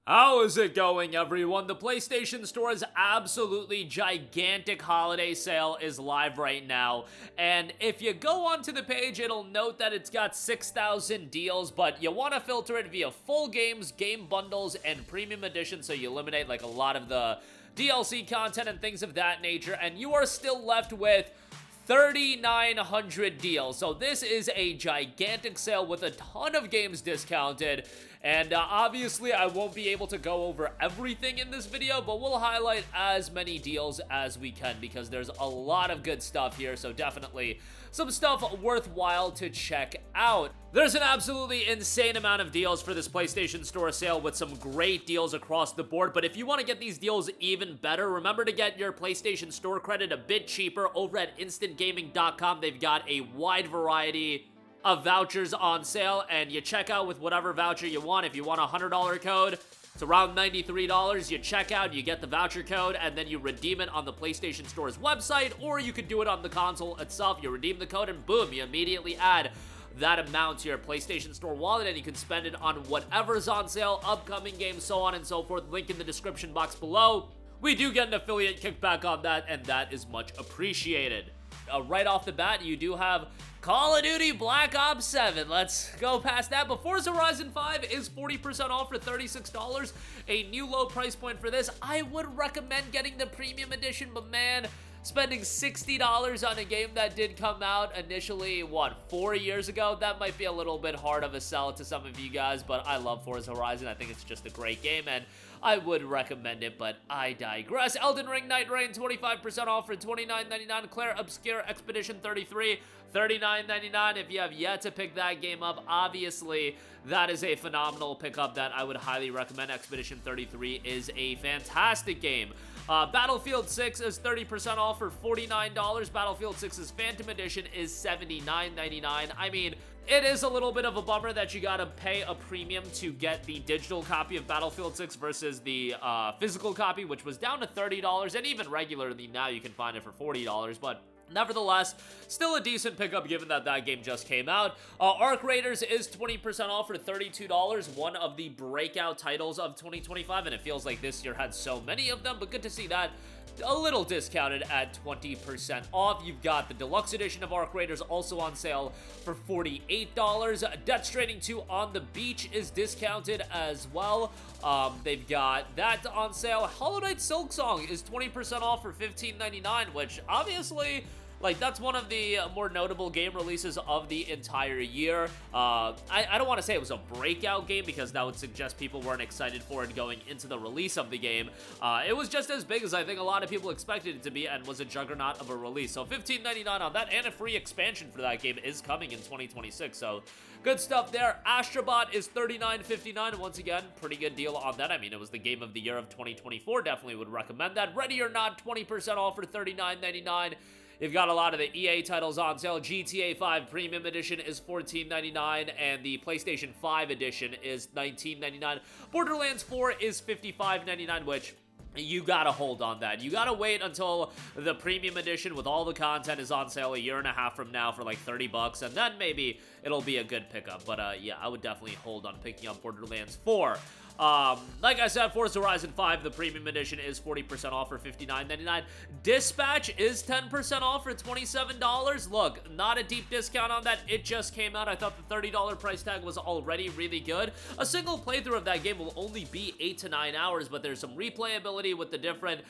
How is it going, everyone? The PlayStation Store's absolutely gigantic holiday sale is live right now, and if you go onto the page, it'll note that it's got 6,000 deals, but you want to filter it via full games, game bundles, and premium edition, so you eliminate like a lot of the DLC content and things of that nature, and you are still left with 3,900 deals. So this is a gigantic sale with a ton of games discounted, and obviously I won't be able to go over everything in this video, but we'll highlight as many deals as we can because there's a lot of good stuff here, so definitely some stuff worthwhile to check out. There's an absolutely insane amount of deals for this PlayStation Store sale with some great deals across the board, but if you want to get these deals even better, remember to get your PlayStation Store credit a bit cheaper over at instantgaming.com. They've got a wide variety of vouchers on sale, and you check out with whatever voucher you want. If you want a $100 code, it's around $93. You check out, you get the voucher code, and then you redeem it on the PlayStation Store's website, or you could do it on the console itself. You redeem the code, and boom, you immediately add that amount to your PlayStation Store wallet, and you can spend it on whatever's on sale, upcoming games, so on and so forth. Link in the description box below. We do get an affiliate kickback on that, and that is much appreciated. Right off the bat, you do have Call of Duty Black Ops 7. Let's go past that. But Forza Horizon 5 is 40% off for $36. A new low price point for this. I would recommend getting the premium edition, but man, spending $60 on a game that did come out initially, 4 years ago? That might be a little bit hard of a sell to some of you guys, but I love Forza Horizon. I think it's just a great game, and I would recommend it, but I digress. Elden Ring Night Rain, 25% off for $29.99. Claire Obscure Expedition 33, $39.99. If you have yet to pick that game up, obviously, that is a phenomenal pickup that I would highly recommend. Expedition 33 is a fantastic game. Battlefield 6 is 30% off for $49. Battlefield 6's Phantom Edition is $79.99. I mean, it is a little bit of a bummer that you gotta pay a premium to get the digital copy of Battlefield 6 versus the physical copy, which was down to $30, and even regularly now you can find it for $40, but nevertheless, still a decent pickup given that that game just came out. Arc Raiders is 20% off for $32, one of the breakout titles of 2025, and it feels like this year had so many of them, but good to see that a little discounted at 20% off. You've got the deluxe edition of Arc Raiders also on sale for $48. Death Stranding 2 On the Beach is discounted as well. They've got that on sale. Hollow Knight Silksong is 20% off for $15.99, which obviously, like, that's one of the more notable game releases of the entire year. I don't want to say it was a breakout game because that would suggest people weren't excited for it going into the release of the game. It was just as big as I think a lot of people expected it to be and was a juggernaut of a release. So $15.99 on that, and a free expansion for that game is coming in 2026. So good stuff there. Astrobot is $39.59. Once again, pretty good deal on that. I mean, it was the game of the year of 2024. Definitely would recommend that. Ready or Not, 20% off for $39.99. You've got a lot of the EA titles on sale. GTA 5 Premium Edition is $14.99, and the PlayStation 5 Edition is $19.99. Borderlands 4 is $55.99, which you gotta hold on that. You gotta wait until the premium edition with all the content is on sale a year and a half from now for like $30, and then maybe it'll be a good pickup. But yeah, I would definitely hold on picking up Borderlands 4. Like I said, Forza Horizon 5, the premium edition, is 40% off for $59.99. Dispatch is 10% off for $27. Look, not a deep discount on that. It just came out. I thought the $30 price tag was already really good. A single playthrough of that game will only be 8 to 9 hours, but there's some replayability with the different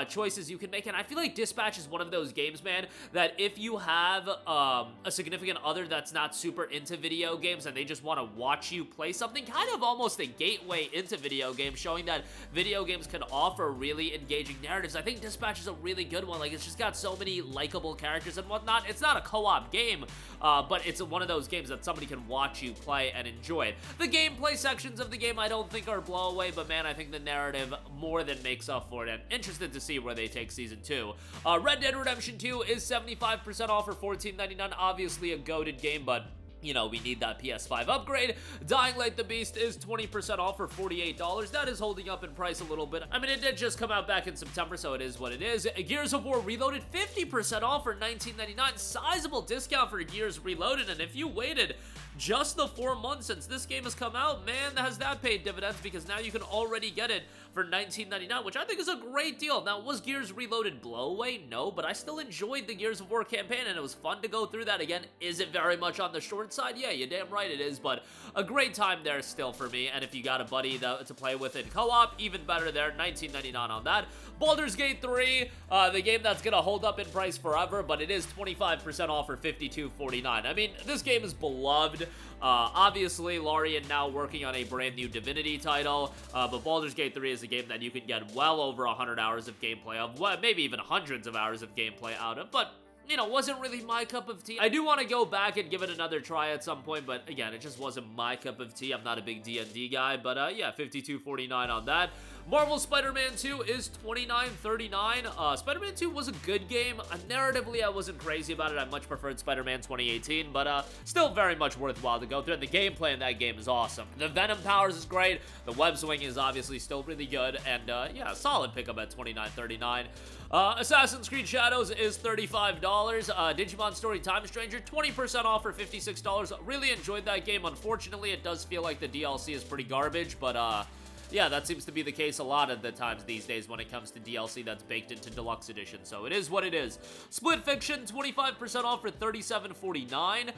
choices you can make, and I feel like Dispatch is one of those games, man, that if you have a significant other that's not super into video games and they just want to watch you play something, kind of almost a gateway into video games, showing that video games can offer really engaging narratives. I think Dispatch is a really good one. Like, it's just got so many likable characters and whatnot. It's not a co-op game, but it's one of those games that somebody can watch you play and enjoy it. The gameplay sections of the game I don't think are blowaway, but man, I think the narrative more than makes up for it, and interested to see where they take Season 2. Red Dead Redemption 2 is 75% off for $14.99. Obviously a goated game, but you know, we need that PS5 upgrade. Dying Light the Beast is 20% off for $48. That is holding up in price a little bit. I mean, it did just come out back in September, so it is what it is. Gears of War Reloaded, 50% off for $19.99. Sizable discount for Gears Reloaded, and if you waited just the 4 months since this game has come out, man, has that paid dividends, because now you can already get it for $19.99, which I think is a great deal. Now, was Gears Reloaded blowaway? No, but I still enjoyed the Gears of War campaign, and it was fun to go through that again. Is it very much on the short side? Yeah, you're damn right it is, but a great time there still for me, and if you got a buddy to play with in co-op, even better there, $19.99 on that. Baldur's Gate 3, the game that's gonna hold up in price forever, but it is 25% off for $52.49. I mean, this game is beloved. Obviously, Larian now working on a brand new Divinity title, but Baldur's Gate 3 is a game that you can get well over 100 hours of gameplay of, well, maybe even hundreds of hours of gameplay out of, but you know, wasn't really my cup of tea. I do want to go back and give it another try at some point, but again, it just wasn't my cup of tea. I'm not a big D&D guy, but yeah, $52.49 on that. Marvel Spider-Man 2 is $29.39. Spider-Man 2 was a good game. Narratively, I wasn't crazy about it. I much preferred Spider-Man 2018, but still very much worthwhile to go through, and the gameplay in that game is awesome. The Venom powers is great. The web swing is obviously still really good, and yeah, solid pickup at $29.39. Assassin's Creed Shadows is $35. Digimon Story Time Stranger, 20% off for $56. Really enjoyed that game. Unfortunately, it does feel like the DLC is pretty garbage, but yeah, that seems to be the case a lot of the times these days when it comes to DLC that's baked into Deluxe Edition, so it is what it is. Split Fiction, 25% off for $37.49.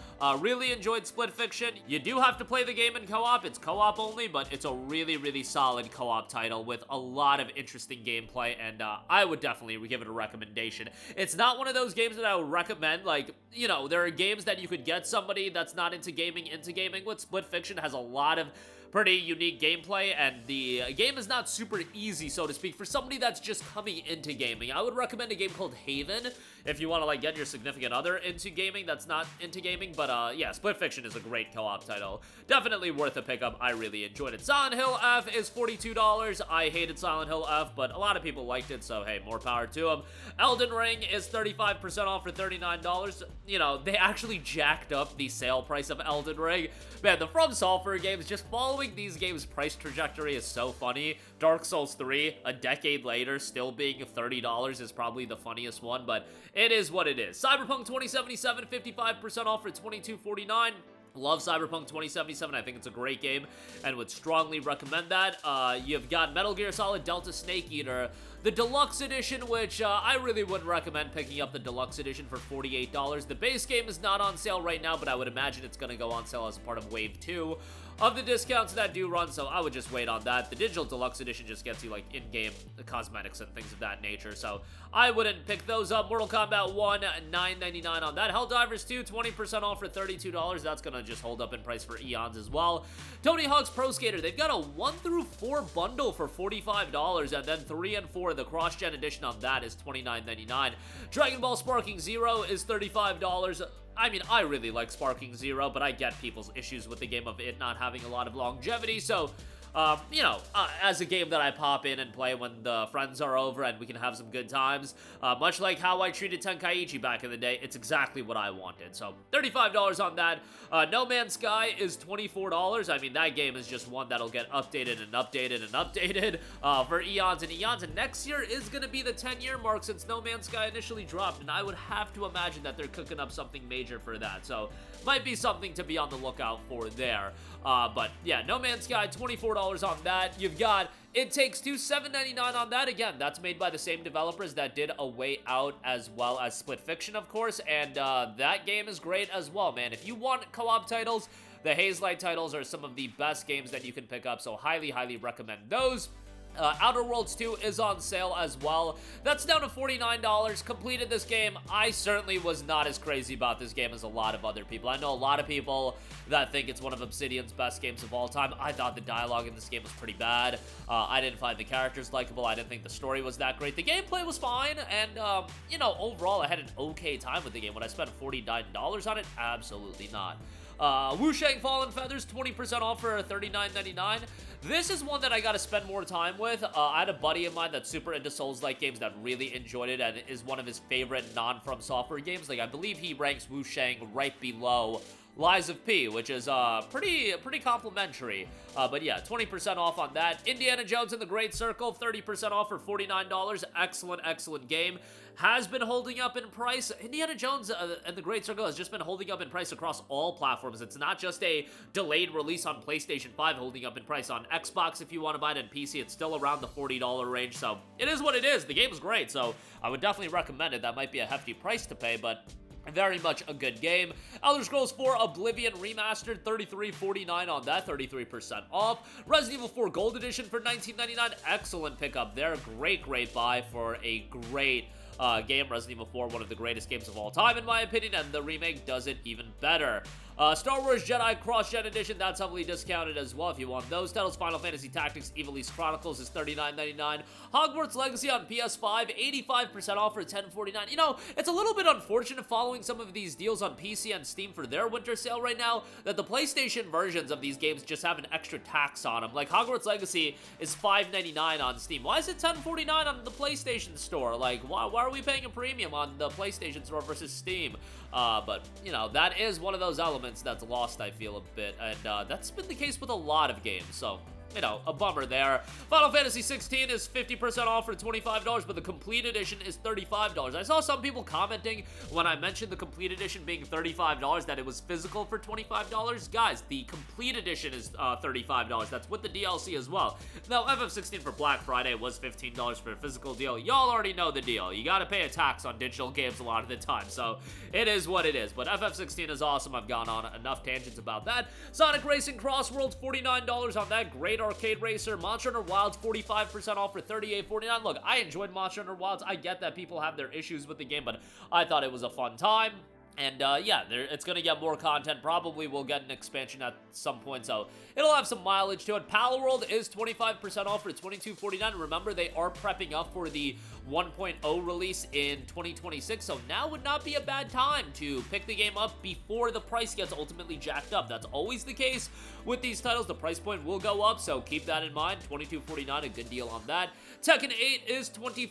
Really enjoyed Split Fiction. You do have to play the game in co-op. It's co-op only, but it's a really, really solid co-op title with a lot of interesting gameplay, and I would definitely give it a recommendation. It's not one of those games that I would recommend, like, you know, there are games that you could get somebody that's not into gaming with. Split Fiction has a lot of pretty unique gameplay, and the game is not super easy, so to speak, for somebody that's just coming into gaming. I would recommend a game called Haven if you want to like get your significant other into gaming that's not into gaming, but yeah, Split Fiction is a great co-op title. Definitely worth a pickup. I really enjoyed it. Silent Hill F is $42. I hated Silent Hill F, but a lot of people liked it, so hey, more power to them. Elden Ring is 35% off for $39. You know, they actually jacked up the sale price of Elden Ring. Man, the From Software games, just following these games' price trajectory is so funny. Dark Souls 3, a decade later, still being $30 is probably the funniest one, but it is what it is. Cyberpunk 2077, 55% off for $22.49. Love Cyberpunk 2077. I think it's a great game and would strongly recommend that. You've got Metal Gear Solid Delta Snake Eater, the Deluxe Edition, which I really wouldn't recommend picking up the Deluxe Edition for $48. The base game is not on sale right now, but I would imagine it's going to go on sale as a part of Wave 2 of the discounts that do run, so I would just wait on that. The Digital Deluxe Edition just gets you, like, in-game cosmetics and things of that nature, so I wouldn't pick those up. Mortal Kombat 1, $9.99 on that. Helldivers 2, 20% off for $32. That's gonna just hold up in price for eons as well. Tony Hawk's Pro Skater, they've got a 1 through 4 bundle for $45, and then 3 and 4, the cross-gen edition on that is $29.99. Dragon Ball Sparking Zero is $35. I mean, I really like Sparking Zero, but I get people's issues with the game of it not having a lot of longevity, so you know, as a game that I pop in and play when the friends are over and we can have some good times, much like how I treated Tenkaichi back in the day, it's exactly what I wanted. So $35 on that. No Man's Sky is $24. I mean, that game is just one that'll get updated and updated and updated for eons and eons, and next year is going to be the 10-year mark since No Man's Sky initially dropped, and I would have to imagine that they're cooking up something major for that, so might be something to be on the lookout for there. But yeah, No Man's Sky, $24 on that. You've got It Takes Two, $7.99 on that. Again, that's made by the same developers that did A Way Out as well as Split Fiction, of course, and that game is great as well, man. If you want co-op titles, the Hazelight titles are some of the best games that you can pick up, so highly, highly recommend those. Outer Worlds 2 is on sale as well. That's down to $49. Completed this game. I certainly was not as crazy about this game as a lot of other people. I know a lot of people that think it's one of Obsidian's best games of all time. I thought the dialogue in this game was pretty bad. I didn't find the characters likable. I didn't think the story was that great. The gameplay was fine, and, you know, overall, I had an okay time with the game. Would I spend $49 on it? Absolutely not. Wu Shang Fallen Feathers, 20% off for $39.99. This is one that I gotta spend more time with. I had a buddy of mine that's super into Souls-like games that really enjoyed it and is one of his favorite non-From Software games. Like, I believe he ranks Wu Shang right below Lies of P, which is pretty complimentary. But yeah, 20% off on that. Indiana Jones and the Great Circle, 30% off for $49. Excellent game. Has been holding up in price. Indiana Jones and the Great Circle has just been holding up in price across all platforms. It's not just a delayed release on PlayStation 5 holding up in price on Xbox. If you want to buy it on PC, it's still around the $40 range. So it is what it is. The game is great, so I would definitely recommend it. That might be a hefty price to pay, but very much a good game. Elder Scrolls 4 Oblivion Remastered, $33.49 on that, 33% off. Resident Evil 4 Gold Edition for $19.99. Excellent pickup there. Great buy for a great game. Resident Evil 4, one of the greatest games of all time, in my opinion, and the remake does it even better. Star Wars Jedi Cross-Gen Edition, that's heavily discounted as well if you want those titles. Final Fantasy Tactics Evil East Chronicles is $39.99. Hogwarts Legacy on PS5, 85% off for $10.49. You know, it's a little bit unfortunate following some of these deals on PC and Steam for their winter sale right now that the PlayStation versions of these games just have an extra tax on them. Like, Hogwarts Legacy is $5.99 on Steam. Why is it $10.49 on the PlayStation Store? Like, why are we paying a premium on the PlayStation Store versus Steam? But, you know, that is one of those elements that's lost, I feel, a bit, and that's been the case with a lot of games, so, you know, a bummer there. Final Fantasy 16 is 50% off for $25, but the Complete Edition is $35. I saw some people commenting when I mentioned the Complete Edition being $35 that it was physical for $25. Guys, the Complete Edition is $35. That's with the DLC as well. Now, FF16 for Black Friday was $15 for a physical deal. Y'all already know the deal. You gotta pay a tax on digital games a lot of the time, so it is what it is. But FF16 is awesome. I've gone on enough tangents about that. Sonic Racing Crossworlds, $49 on that. Great arcade racer. Monster Hunter Wilds, 45% off for $38.49. Look, I enjoyed Monster Hunter Wilds. I get that people have their issues with the game, but I thought it was a fun time. And, yeah, it's gonna get more content. Probably we'll get an expansion at some point, so it'll have some mileage to it. Palworld is 25% off for $22.49. Remember, they are prepping up for the 1.0 release in 2026, so now would not be a bad time to pick the game up before the price gets ultimately jacked up. That's always the case with these titles. The price point will go up, so keep that in mind. $22.49, a good deal on that. Tekken 8 is $24.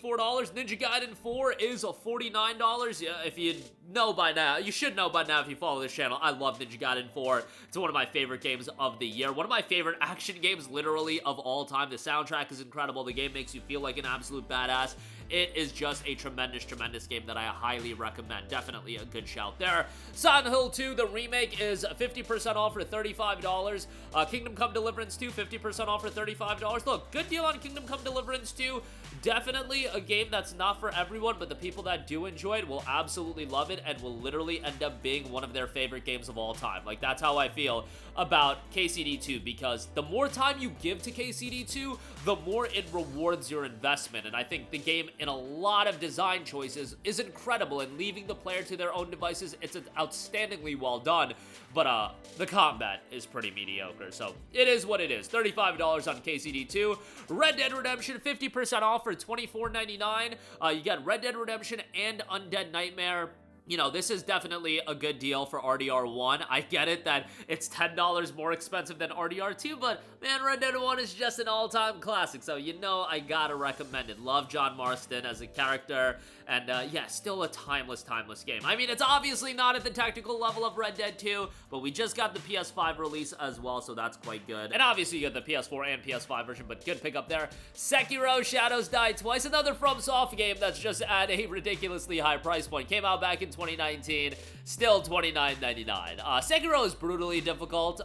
Ninja Gaiden 4 is $49. Yeah, if you know by now, you should know by now if you follow this channel, I love Ninja Gaiden 4. It's one of my favorite games of the year. One of my favorite action games, literally, of all time. The soundtrack is incredible. The game makes you feel like an absolute badass. It is just a tremendous game that I highly recommend. Definitely a good shout there. Silent Hill 2, the remake, is 50% off for $35. Kingdom Come Deliverance 2, 50% off for $35. Look, good deal on Kingdom Come Deliverance 2. Definitely a game that's not for everyone, but the people that do enjoy it will absolutely love it and will literally end up being one of their favorite games of all time. Like, that's how I feel about KCD 2, because the more time you give to KCD 2, the more it rewards your investment. And I think the game, in a lot of design choices, is incredible, and leaving the player to their own devices, it's outstandingly well done, but the combat is pretty mediocre, so it is what it is. $35 on KCD 2. Red Dead Redemption, 50% off for $24.99. You got Red Dead Redemption and Undead Nightmare. You know, this is definitely a good deal for RDR1. I get it that it's $10 more expensive than RDR2, but man, Red Dead 1 is just an all-time classic, so you know I gotta recommend it. Love John Marston as a character, and yeah, still a timeless game. I mean, it's obviously not at the technical level of Red Dead 2, but we just got the PS5 release as well, so that's quite good. And obviously you got the PS4 and PS5 version, but good pickup there. Sekiro Shadows Die Twice, another FromSoft game that's just at a ridiculously high price point. Came out back in 2019, still $29.99. Sekiro is brutally difficult.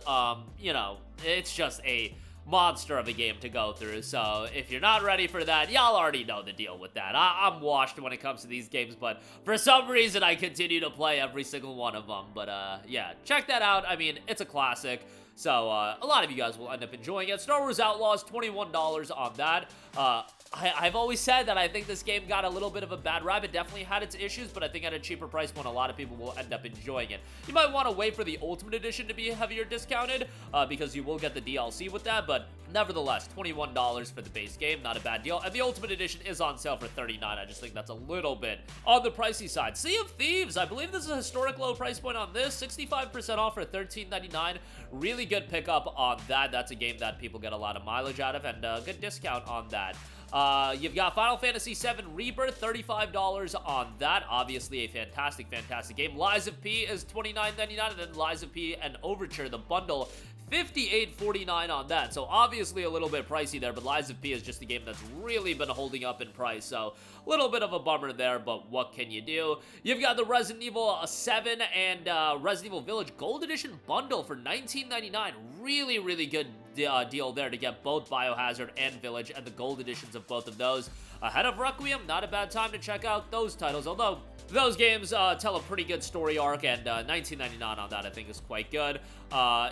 You know, it's just a monster of a game to go through, so if you're not ready for that, y'all already know the deal with that. I'm washed when it comes to these games, but for some reason I continue to play every single one of them. But yeah, check that out. I mean, it's a classic, so a lot of you guys will end up enjoying it. Star Wars Outlaws, $21 on that. I've always said that I think this game got a little bit of a bad rap. It definitely had its issues, but I think at a cheaper price point, a lot of people will end up enjoying it. You might want to wait for the Ultimate Edition to be heavier discounted, because you will get the DLC with that, but Nevertheless, $21 for the base game, not a bad deal. And the Ultimate Edition is on sale for $39. I just think that's a little bit on the pricey side. Sea of Thieves, I believe this is a historic low price point on this. 65% off for $13.99. Really good pickup on that. That's a game that people get a lot of mileage out of, and a good discount on that. You've got Final Fantasy VII Rebirth, $35 on that. Obviously a fantastic game. Lies of P is $29.99, and then Lies of P and Overture, the bundle, $58.49 on that. So obviously a little bit pricey there, but Lies of P is just a game that's really been holding up in price. So a little bit of a bummer there, but what can you do? You've got the Resident Evil 7 and Resident Evil Village Gold Edition bundle for $19.99. Really good deal there to get both Biohazard and Village and the gold editions of both of those. Ahead of Requiem, not a bad time to check out those titles, although those games tell a pretty good story arc, and $19.99 on that I think is quite good.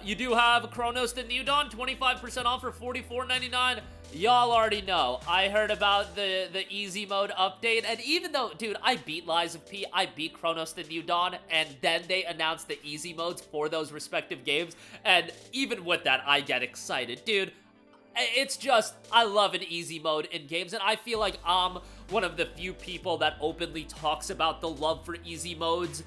You do have Chronos the New Dawn, 25% off for $44.99. Y'all already know. I heard about the easy mode update, and even though, dude, I beat Lies of P, I beat Chronos the New Dawn, and then they announced the easy modes for those respective games, and even with that, I get excited. Dude, it's just, I love an easy mode in games, and I feel like I'm one of the few people that openly talks about the love for easy modes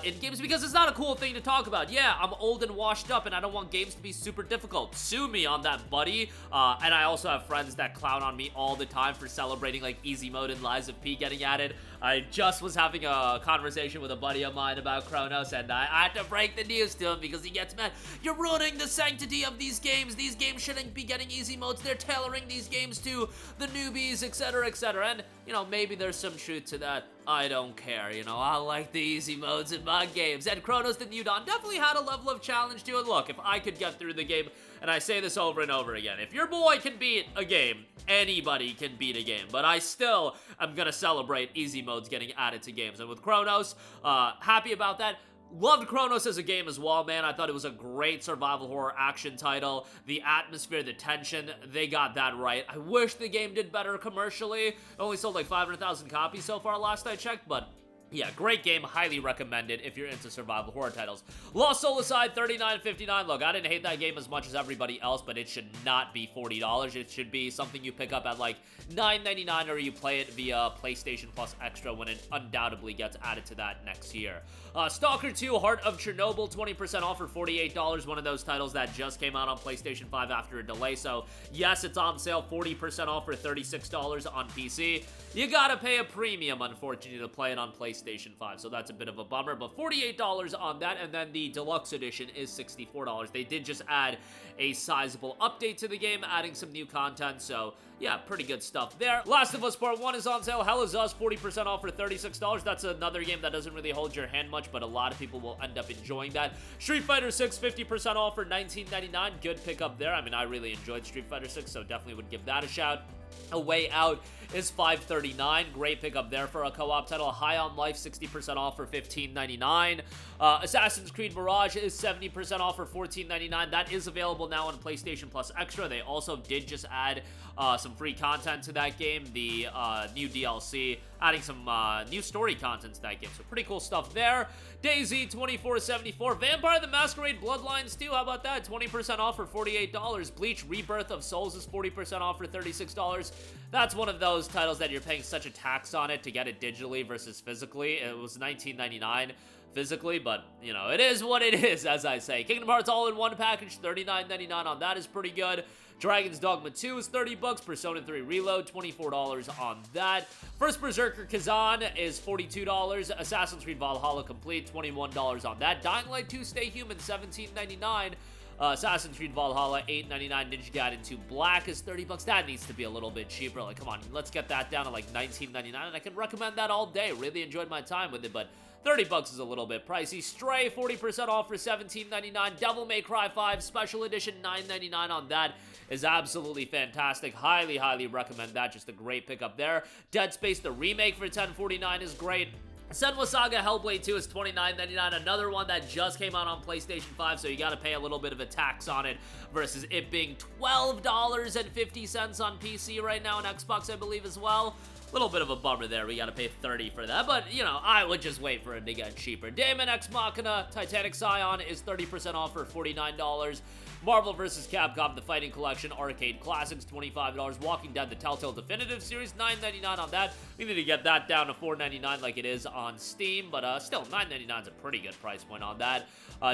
in games, because it's not a cool thing to talk about. Yeah, I'm old and washed up, and I don't want games to be super difficult. Sue me on that, buddy. And I also have friends that clown on me all the time for celebrating, like, easy mode in Lies of P getting added. I just was having a conversation with a buddy of mine about Chronos, and I had to break the news to him because he gets mad. You're ruining the sanctity of these games. These games shouldn't be getting easy modes. They're tailoring these games to the newbies, etc., etc. And, you know, maybe there's some truth to that. I don't care, you know, I like the easy modes in my games. And Chronos the New Dawn definitely had a level of challenge to it. Look, if I could get through the game, and I say this over and over again, if your boy can beat a game, anybody can beat a game. But I still am gonna celebrate easy modes getting added to games. And with Chronos, happy about that. Loved Chronos as a game as well, man. I thought it was a great survival horror action title. The atmosphere, the tension, they got that right. I wish the game did better commercially. It only sold like 500,000 copies so far last I checked, but yeah, great game, highly recommended if you're into survival horror titles. Lost Soul Aside, $39.59. Look, I didn't hate that game as much as everybody else, but it should not be $40. It should be something you pick up at like $9.99, or you play it via PlayStation Plus Extra when it undoubtedly gets added to that next year. Stalker 2, Heart of Chernobyl, 20% off for $48. One of those titles that just came out on PlayStation 5 after a delay, so yes, it's on sale, 40% off for $36 on PC. You gotta pay a premium, unfortunately, to play it on PlayStation 5, so that's a bit of a bummer, but $48 on that, and then the deluxe edition is $64. They did just add a sizable update to the game, adding some new content, so yeah, pretty good stuff there. Last of Us Part 1 is on sale. Hell is Us, 40% off for $36. That's another game that doesn't really hold your hand much, but a lot of people will end up enjoying that. Street Fighter 6, 50% off for $19.99. Good pickup there. I mean, I really enjoyed Street Fighter 6, so definitely would give that a shout. A Way Out is $5.39. Great pickup there for a co-op title. High on Life, 60% off for $15.99. Assassin's Creed Mirage is 70% off for $14.99. That is available now on PlayStation Plus Extra. They also did just add some free content to that game. The new DLC, adding some new story content to that game. So pretty cool stuff there. DayZ, $24.74. Vampire the Masquerade Bloodlines 2, how about that? 20% off for $48. Bleach Rebirth of Souls is 40% off for $36. That's one of those titles that you're paying such a tax on it to get it digitally versus physically. It was $19.99 physically, but, you know, it is what it is, as I say. Kingdom Hearts All-in-One package, $39.99 on that is pretty good. Dragon's Dogma 2 is $30. Persona 3 Reload, $24 on that. First Berserker Kazan is $42. Assassin's Creed Valhalla Complete, $21 on that. Dying Light 2 Stay Human, $17.99. Assassin's Creed Valhalla, $8.99. Ninja Gaiden 2 Black is $30. That needs to be a little bit cheaper. Like, come on, let's get that down to like $19.99, and I can recommend that all day. Really enjoyed my time with it, but $30 is a little bit pricey. Stray, 40% off for $17.99. Devil May Cry 5 Special Edition, $9.99 on that is absolutely fantastic. Highly, highly recommend that. Just a great pickup there. Dead Space, the remake for $10.49 is great. Senua Saga Hellblade 2 is $29.99, another one that just came out on PlayStation 5, so you gotta pay a little bit of a tax on it versus it being $12.50 on PC right now, and Xbox, I believe, as well. Little bit of a bummer there. We gotta pay $30 for that, but, you know, I would just wait for it to get cheaper. Daemon X Machina Titanic Scion is 30% off for $49. Marvel vs. Capcom, The Fighting Collection, Arcade Classics, $25. Walking Dead, The Telltale Definitive Series, $9.99 on that. We need to get that down to $4.99 like it is on Steam, but still, $9.99 is a pretty good price point on that.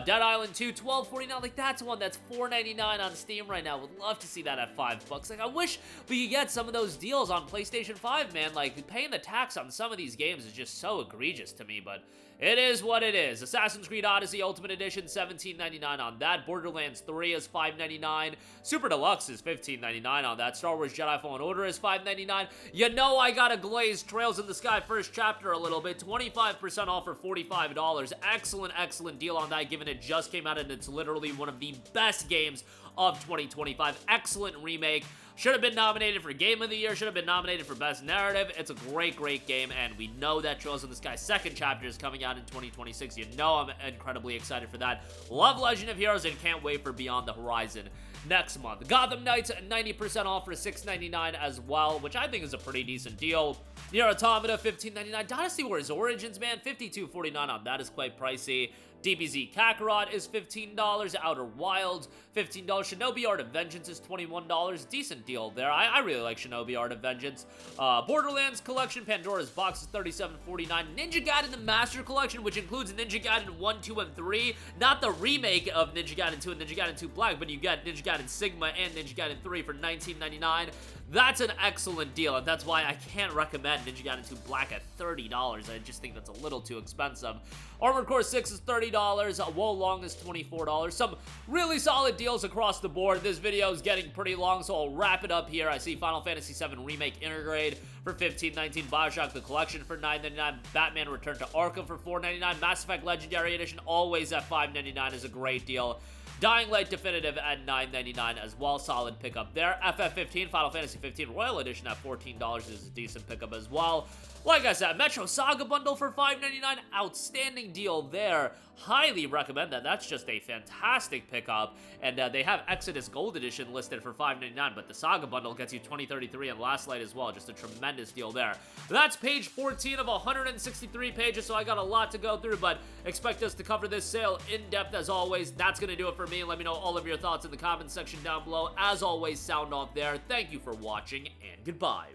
Dead Island 2, $12.49. Like, that's one that's $4.99 on Steam right now. Would love to see that at $5. Like, I wish we could get some of those deals on PlayStation 5, man. Like, paying the tax on some of these games is just so egregious to me, but it is what it is. Assassin's Creed Odyssey Ultimate Edition, $17.99 on that. Borderlands 3 is $5.99. Super Deluxe is $15.99 on that. Star Wars Jedi Fallen Order is $5.99. You know I gotta glaze Trails in the Sky first chapter a little bit. 25% off for $45. Excellent, excellent deal on that, given it just came out and it's literally one of the best games of 2025. Excellent remake. Should have been nominated for Game of the Year, should have been nominated for Best Narrative. It's a great, great game, and we know that Trails in the Sky second chapter is coming out in 2026. You know I'm incredibly excited for that. Love Legend of Heroes and can't wait for Beyond the Horizon next month. Gotham Knights, 90% off for $6.99 as well, which I think is a pretty decent deal. Nier Automata, $15.99. Dynasty Warriors Origins, man, $52.49 on that is quite pricey. DBZ Kakarot is $15. Outer Wilds, $15. Shinobi Art of Vengeance is $21. Decent deal there. I really like Shinobi Art of Vengeance. Borderlands Collection, Pandora's Box is $37.49. Ninja Gaiden The Master Collection, which includes Ninja Gaiden 1, 2, and 3. Not the remake of Ninja Gaiden 2 and Ninja Gaiden 2 Black, but you get Ninja Gaiden Sigma and Ninja Gaiden 3 for $19.99. That's an excellent deal, and that's why I can't recommend Ninja Gaiden 2 Black at $30. I just think that's a little too expensive. Armored Core 6 is $30. Wo Long is $24. Some really solid deals across the board. This video is getting pretty long, so I'll wrap it up here. I see Final Fantasy VII Remake Intergrade for $15.19. Bioshock The Collection for $9.99. Batman Return to Arkham for $4.99. Mass Effect Legendary Edition always at $5.99 is a great deal. Dying Light Definitive at $9.99 as well. Solid pickup there. FF15, Final Fantasy 15 Royal Edition at $14 is a decent pickup as well. Like I said, Metro Saga Bundle for $5.99. Outstanding deal there. Highly recommend that. That's just a fantastic pickup. And they have Exodus Gold Edition listed for $5.99, but the Saga Bundle gets you 2033 and Last Light as well. Just a tremendous deal there. That's page 14 of 163 pages, so I got a lot to go through, but expect us to cover this sale in depth as always. That's going to do it for me. Let me know all of your thoughts in the comments section down below. As always, sound off there. Thank you for watching, and goodbye.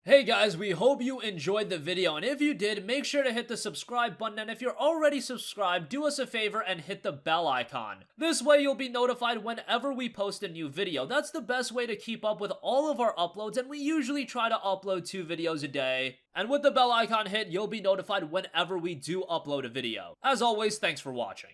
Hey guys, we hope you enjoyed the video, and if you did, make sure to hit the subscribe button, and if you're already subscribed, do us a favor and hit the bell icon. This way you'll be notified whenever we post a new video. That's the best way to keep up with all of our uploads, and we usually try to upload 2 videos a day. And with the bell icon hit, you'll be notified whenever we do upload a video. As always, thanks for watching.